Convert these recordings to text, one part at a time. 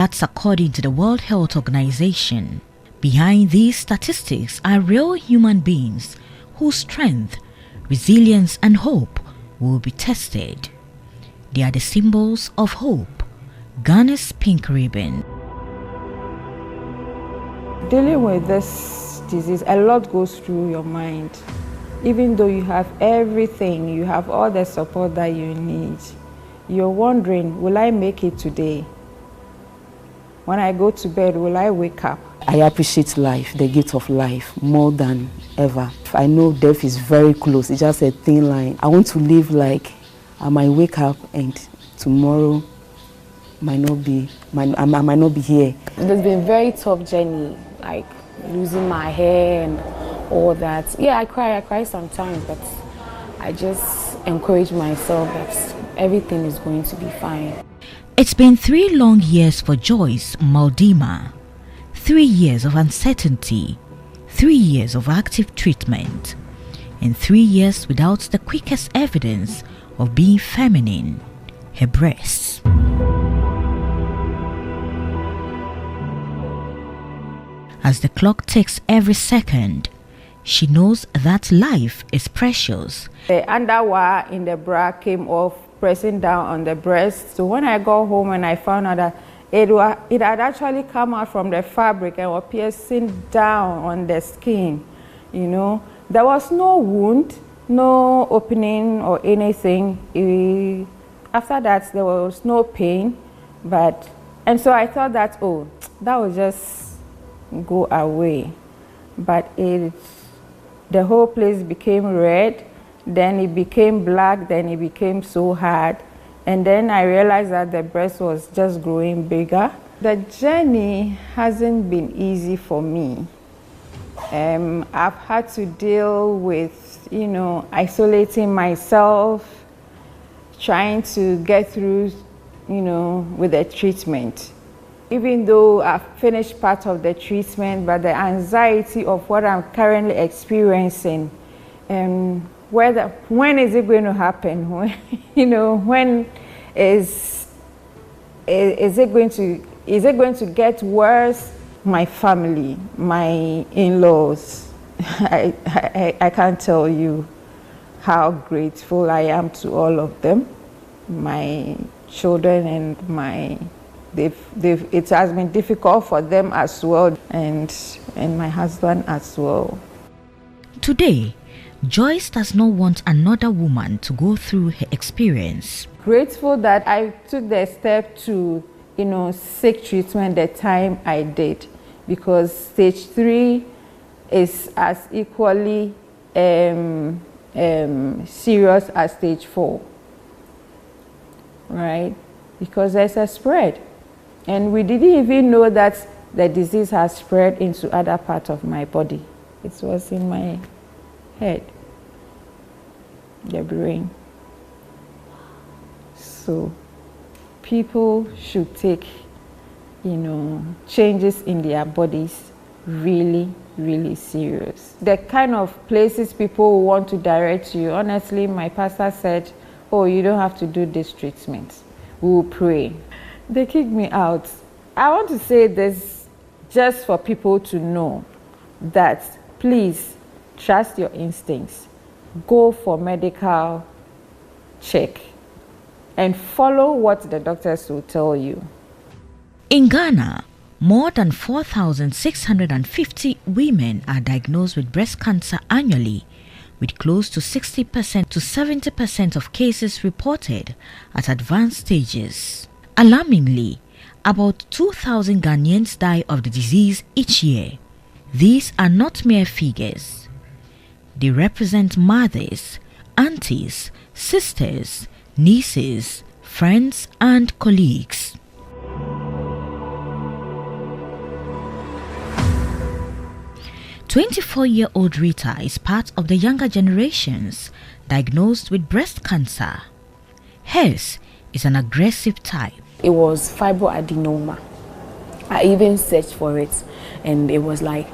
That's according to the World Health Organization. Behind these statistics are real human beings whose strength, resilience and hope will be tested. They are the symbols of hope. Ghana's pink ribbon. Dealing with this disease, a lot goes through your mind. Even though you have everything, you have all the support that you need, you're wondering, will I make it today? When I go to bed, will I wake up? I appreciate life, the gift of life, more than ever. I know death is very close, it's just a thin line. I want to live like I might wake up and tomorrow I might not be here. It's been a very tough journey, like losing my hair and all that. Yeah, I cry sometimes, but I just encourage myself that everything is going to be fine. It's been 3 long years for Joyce Maldima. 3 years of uncertainty, 3 years of active treatment, and 3 years without the quickest evidence of being feminine, her breasts. As the clock ticks every second, she knows that life is precious. The underwire in the bra came off, pressing down on the breast. So when I got home and I found out that it had actually come out from the fabric and was piercing down on the skin, you know. There was no wound, no opening or anything. After that, there was no pain, and so I thought that, oh, that would just go away. But the whole place became red, then it became black, then it became so hard. And then I realized that the breast was just growing bigger. The journey hasn't been easy for me. I've had to deal with, isolating myself, trying to get through, with the treatment. Even though I've finished part of the treatment, but the anxiety of what I'm currently experiencing, when is it going to happen? When is it going to get worse? My family, my in-laws, I can't tell you how grateful I am to all of them, my children and it has been difficult for them as well, and my husband as well. Today, Joyce does not want another woman to go through her experience. Grateful that I took the step to, seek treatment the time I did, because stage 3 is as equally serious as stage 4, right? Because there's a spread. And we didn't even know that the disease has spread into other parts of my body. It was in my head, the brain. So people should take, changes in their bodies really, really serious. The kind of places people want to direct you, honestly, my pastor said, oh, you don't have to do this treatment. We will pray. They kicked me out. I want to say this just for people to know that please trust your instincts. Go for medical check and follow what the doctors will tell you. In Ghana, more than 4,650 women are diagnosed with breast cancer annually, with close to 60% to 70% of cases reported at advanced stages. Alarmingly, about 2,000 Ghanaians die of the disease each year. These are not mere figures. They represent mothers, aunties, sisters, nieces, friends, and colleagues. "24-year-old Rita is part of the younger generations diagnosed with breast cancer. Hers is an aggressive type. It was fibroadenoma. I even searched for it, and it was like,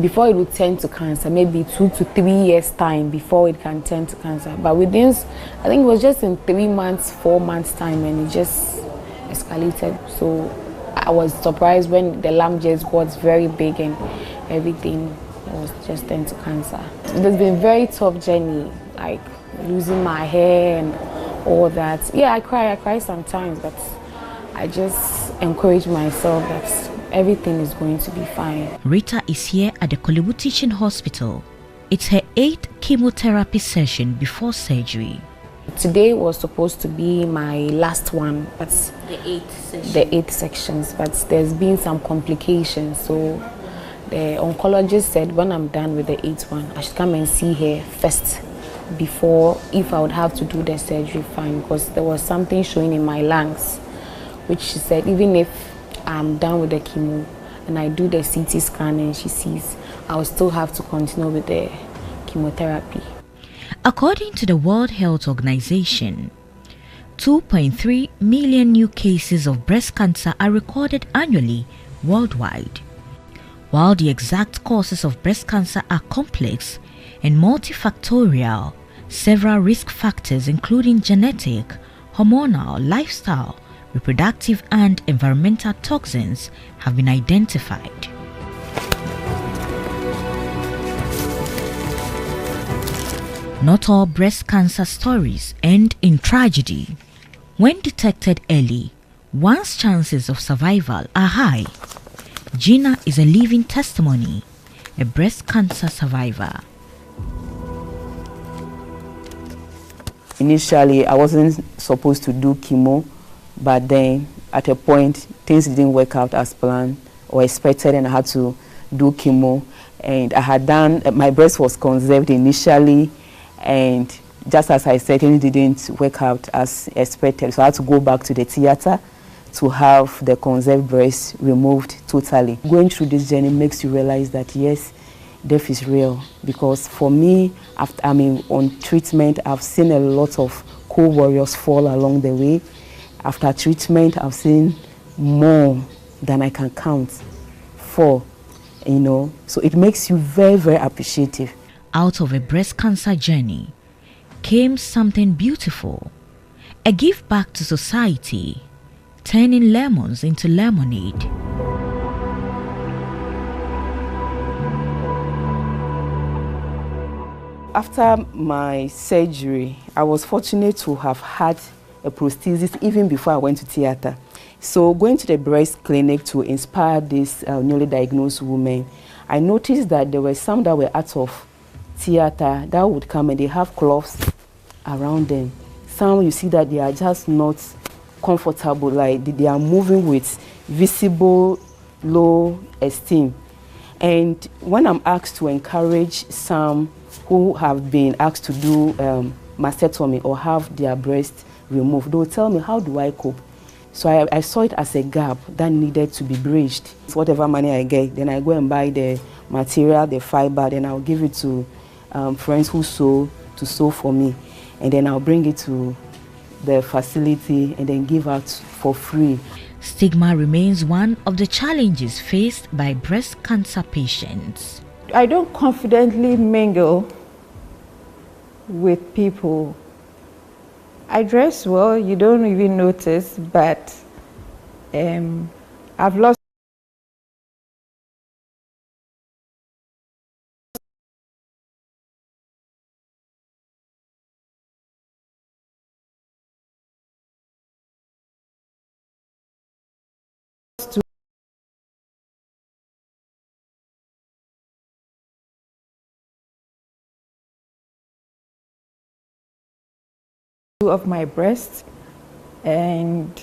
before it would turn to cancer, maybe 2 to 3 years time before it can turn to cancer. But within, I think it was just in 3 months, 4 months time, and it just escalated. So I was surprised when the lump just got very big and everything was just turned to cancer. It's been a very tough journey, like losing my hair and all that. Yeah, I cry sometimes, but I just encourage myself that everything is going to be fine. Rita is here at the Korle Bu Teaching Hospital. It's her 8th chemotherapy session before surgery. Today was supposed to be my last one, but The 8 sections, but there's been some complications. So the oncologist said when I'm done with the 8th one, I should come and see her first before, if I would have to do the surgery, fine, because there was something showing in my lungs, which she said even if I'm done with the chemo and I do the CT scan and she sees, I will still have to continue with the chemotherapy. According to the World Health Organization, 2.3 million new cases of breast cancer are recorded annually worldwide. While the exact causes of breast cancer are complex and multifactorial, several risk factors including genetic, hormonal, lifestyle, reproductive and environmental toxins have been identified. Not all breast cancer stories end in tragedy. When detected early, one's chances of survival are high. Gina is a living testimony, a breast cancer survivor. Initially, I wasn't supposed to do chemo, but then at a point, things didn't work out as planned or expected, and I had to do chemo. And I had done, my breast was conserved initially, and just as I said, it didn't work out as expected. So I had to go back to the theater to have the conserved breast removed totally. Going through this journey makes you realize that yes, death is real. Because for me, after, on treatment, I've seen a lot of co-warriors fall along the way. After treatment, I've seen more than I can count for, So it makes you very, very appreciative. Out of a breast cancer journey came something beautiful, a give back to society, turning lemons into lemonade. After my surgery, I was fortunate to have had a prosthesis even before I went to theater. So going to the breast clinic to inspire these newly diagnosed women, I noticed that there were some that were out of theater that would come and they have cloths around them. Some you see that they are just not comfortable, like they are moving with visible low esteem. And when I'm asked to encourage some who have been asked to do mastectomy or have their breast removed, they'll tell me, how do I cope? So I saw it as a gap that needed to be bridged. So whatever money I get, then I go and buy the material, the fiber, then I'll give it to friends who sew to sew for me. And then I'll bring it to the facility and then give out for free. Stigma remains one of the challenges faced by breast cancer patients. I don't confidently mingle with people. I dress well, you don't even notice, but I've lost of my breast, and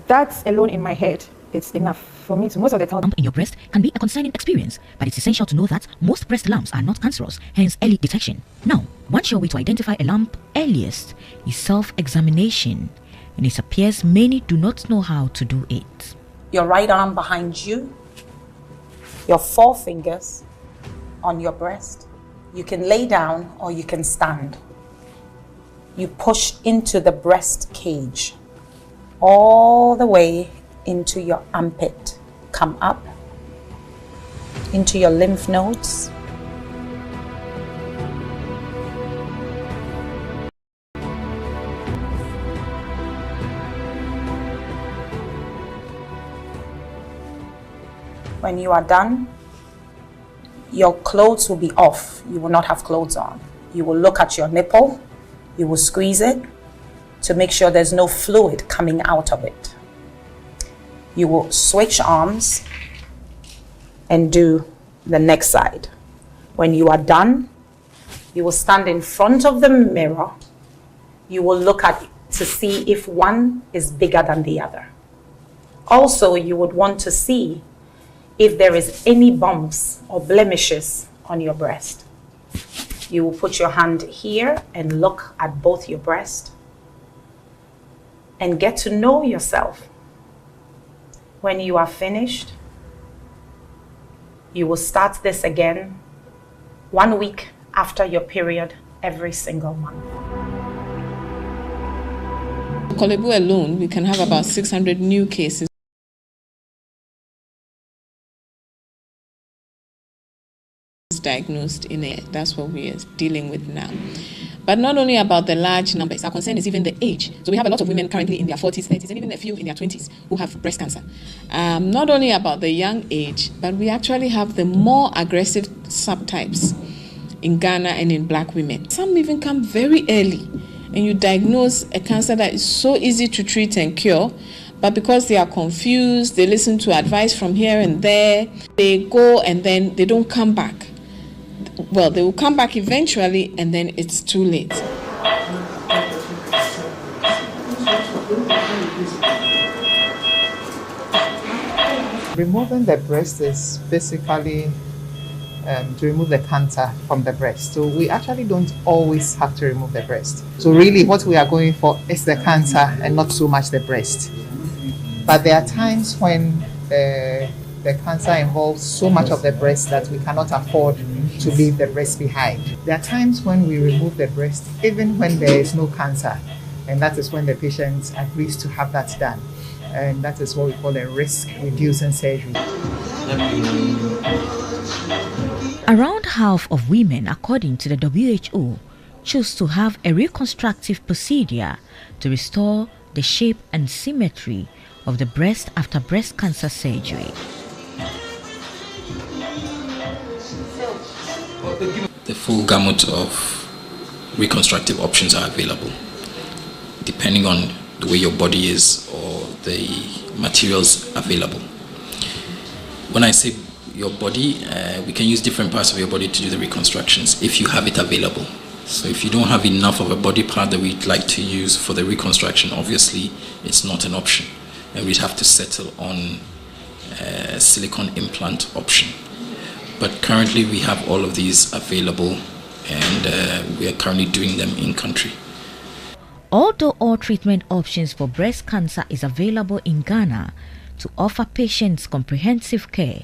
that's alone in my head, it's enough for me to most of the time. Lump in your breast can be a concerning experience, but it's essential to know that most breast lumps are not cancerous, hence early detection. Now, one sure way to identify a lump earliest is self-examination, and it appears many do not know how to do it. Your right arm behind you, your 4 fingers on your breast. You can lay down or you can stand. You push into the breast cage all the way into your armpit. Come up into your lymph nodes. When you are done, your clothes will be off. You will not have clothes on. You will look at your nipple. You will squeeze it to make sure there's no fluid coming out of it. You will switch arms and do the next side. When you are done, you will stand in front of the mirror. You will look at it to see if one is bigger than the other. Also, you would want to see if there is any bumps or blemishes on your breast. You will put your hand here and look at both your breasts and get to know yourself. When you are finished, you will start this again 1 week after your period every single month. Korle Bu alone, we can have about 600 new cases diagnosed in it. That's what we are dealing with now. But not only about the large numbers, our concern is even the age. So we have a lot of women currently in their 40s, 30s, and even a few in their 20s who have breast cancer. Not only about the young age, but we actually have the more aggressive subtypes in Ghana and in black women. Some even come very early, and you diagnose a cancer that is so easy to treat and cure, but because they are confused, they listen to advice from here and there, they go and then they don't come back. Well, they will come back eventually, and then it's too late. Removing the breast is basically to remove the cancer from the breast. So we actually don't always have to remove the breast. So really what we are going for is the cancer and not so much the breast. But there are times when the cancer involves so much of the breast that we cannot afford to leave the breast behind. There are times when we remove the breast even when there is no cancer, and that is when the patient agrees to have that done. And that is what we call a risk-reducing surgery. Around half of women, according to the WHO, choose to have a reconstructive procedure to restore the shape and symmetry of the breast after breast cancer surgery. The full gamut of reconstructive options are available, depending on the way your body is or the materials available. When I say your body, we can use different parts of your body to do the reconstructions if you have it available. So if you don't have enough of a body part that we'd like to use for the reconstruction, obviously it's not an option, and we'd have to settle on a silicone implant option. But currently we have all of these available, and we are currently doing them in country. Although all treatment options for breast cancer is available in Ghana to offer patients comprehensive care,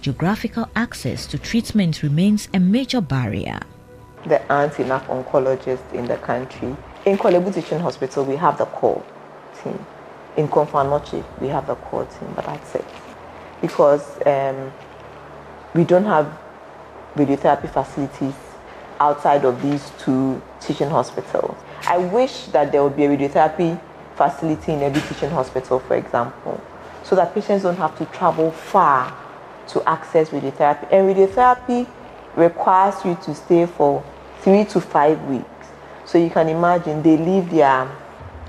geographical access to treatment remains a major barrier. There aren't enough oncologists in the country. In Korle Bu Teaching Hospital, we have the core team. In Komfo-Anokye, we have the core team, but that's it. Because we don't have radiotherapy facilities outside of these two teaching hospitals. I wish that there would be a radiotherapy facility in every teaching hospital, for example, so that patients don't have to travel far to access radiotherapy. And radiotherapy requires you to stay for 3 to 5 weeks. So you can imagine they leave their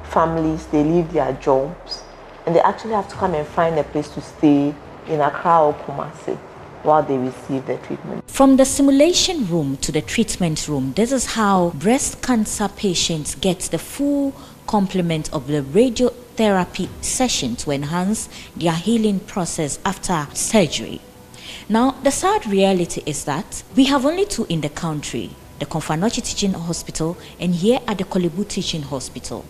families, they leave their jobs, and they actually have to come and find a place to stay in Accra or Kumasi while they receive their treatment. From the simulation room to the treatment room, this is how breast cancer patients get the full complement of the radiotherapy session to enhance their healing process after surgery. Now, the sad reality is that we have only two in the country, the Komfo-Anokye Teaching Hospital and here at the Korle Bu Teaching Hospital.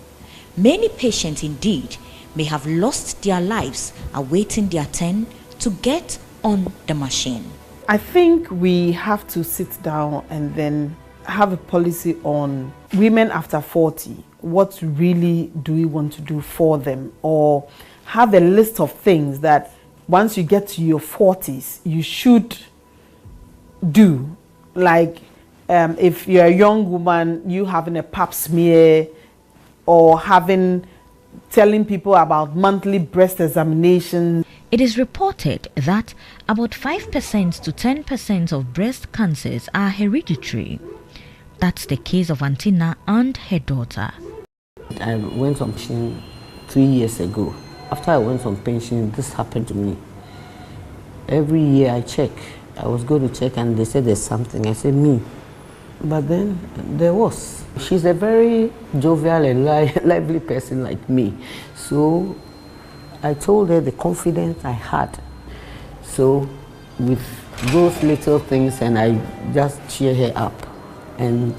Many patients indeed may have lost their lives awaiting their turn to get on the machine. I think we have to sit down and then have a policy on women after 40. What really do we want to do for them? Or have a list of things that once you get to your 40s, you should do. Like if you're a young woman, you having a pap smear or telling people about monthly breast examinations. It is reported that about 5% to 10% of breast cancers are hereditary. That's the case of Antina and her daughter. I went on pension 3 years ago. After I went on pension, this happened to me. Every year I check. I was going to check and they said there's something. I said, me. But then there was. She's a very jovial and lively person like me. So I told her the confidence I had. So with those little things, and I just cheer her up. And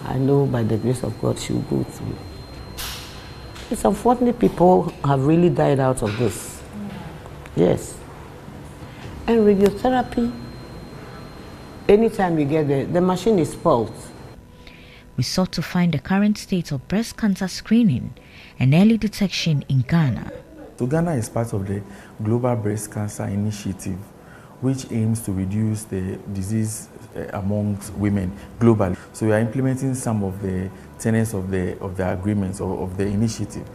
I know by the grace of God she'll go through. It's unfortunate people have really died out of this. Yes. And radiotherapy, anytime you get there, the machine is spoiled. We sought to find the current state of breast cancer screening and early detection in Ghana. So Ghana is part of the Global Breast Cancer Initiative, which aims to reduce the disease amongst women globally. So we are implementing some of the tenets of the agreements of the initiative.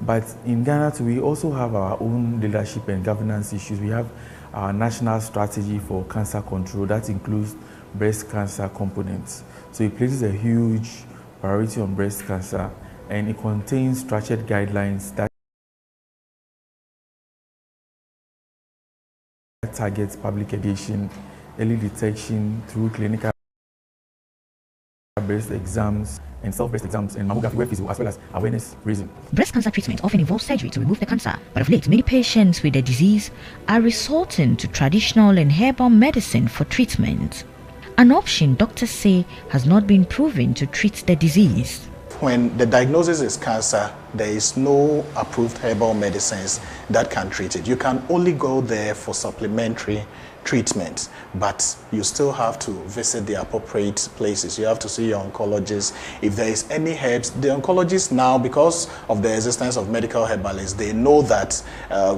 But in Ghana too, we also have our own leadership and governance issues. We have our national strategy for cancer control that includes breast cancer components. So it places a huge priority on breast cancer, and it contains structured guidelines that targets public education, early detection through clinical breast exams and self-breast exams and mammography, as well as awareness raising. Breast cancer treatment often involves surgery to remove the cancer, but of late, many patients with the disease are resorting to traditional and herbal medicine for treatment. An option doctors say has not been proven to treat the disease. When the diagnosis is cancer, there is no approved herbal medicines that can treat it. You can only go there for supplementary treatment, but you still have to visit the appropriate places. You have to see your oncologist. If there is any herbs, the oncologists now, because of the existence of medical herbalists, they know that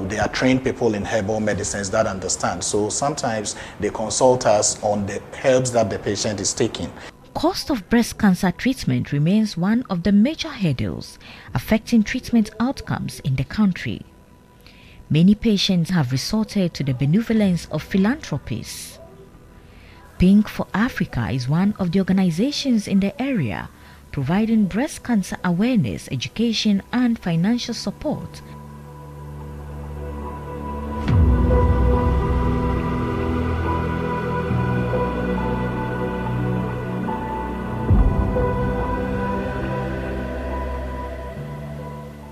they are trained people in herbal medicines that understand. So sometimes they consult us on the herbs that the patient is taking. Cost of breast cancer treatment remains one of the major hurdles affecting treatment outcomes in the country. Many patients have resorted to the benevolence of philanthropists. Pink for Africa is one of the organizations in the area providing breast cancer awareness, education, and financial support.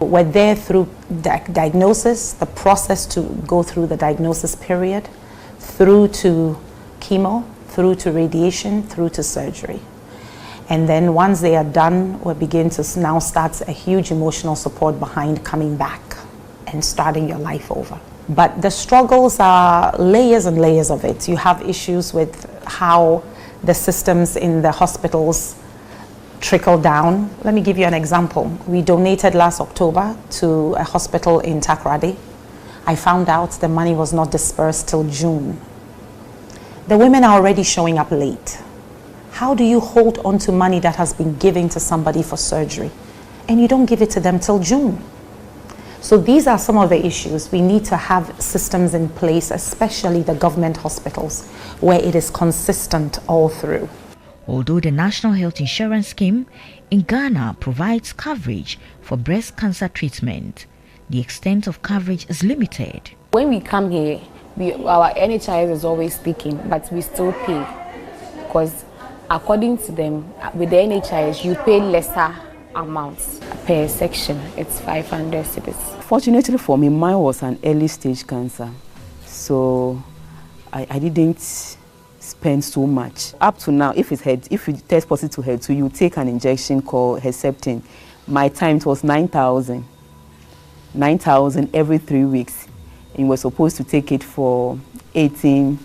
We're there through diagnosis, the process to go through the diagnosis period, through to chemo, through to radiation, through to surgery. And then once they are done, we begin to now start a huge emotional support behind coming back and starting your life over. But the struggles are layers and layers of it. You have issues with how the systems in the hospitals trickle down. Let me give you an example. We donated last October to a hospital in Takoradi. I found out the money was not dispersed till June. The women are already showing up late. How do you hold on to money that has been given to somebody for surgery and you don't give it to them till June? So these are some of the issues. We need to have systems in place, especially the government hospitals, where it is consistent all through. Although the National Health Insurance Scheme in Ghana provides coverage for breast cancer treatment, the extent of coverage is limited. When we come here, our NHIS is always speaking, but we still pay. Because according to them, with the NHIS, you pay lesser amounts per section. It's 500 cedis. Fortunately for me, mine was an early stage cancer. So I didn't spend so much. Up to now, if you test positive to HER2, you take an injection called Herceptin. My time it was 9,000 every 3 weeks. And you were supposed to take it for 18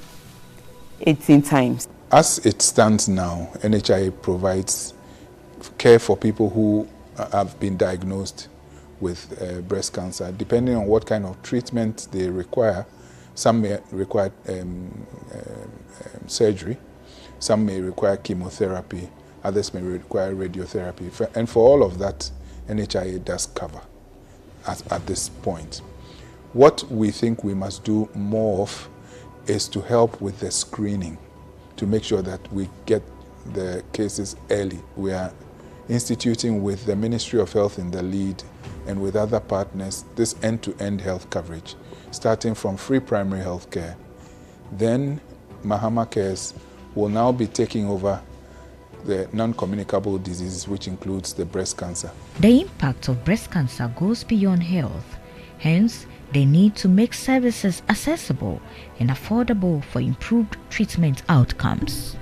times. As it stands now, NHIA provides care for people who have been diagnosed with breast cancer, depending on what kind of treatment they require. Some may require surgery, some may require chemotherapy, others may require radiotherapy. And for all of that, NHIA does cover at this point. What we think we must do more of is to help with the screening, to make sure that we get the cases early. We are instituting with the Ministry of Health in the lead and with other partners this end-to-end health coverage, starting from free primary health care. Then Mahama Cares will now be taking over the non-communicable diseases, which includes the breast cancer. The impact of breast cancer goes beyond health. Hence, they need to make services accessible and affordable for improved treatment outcomes.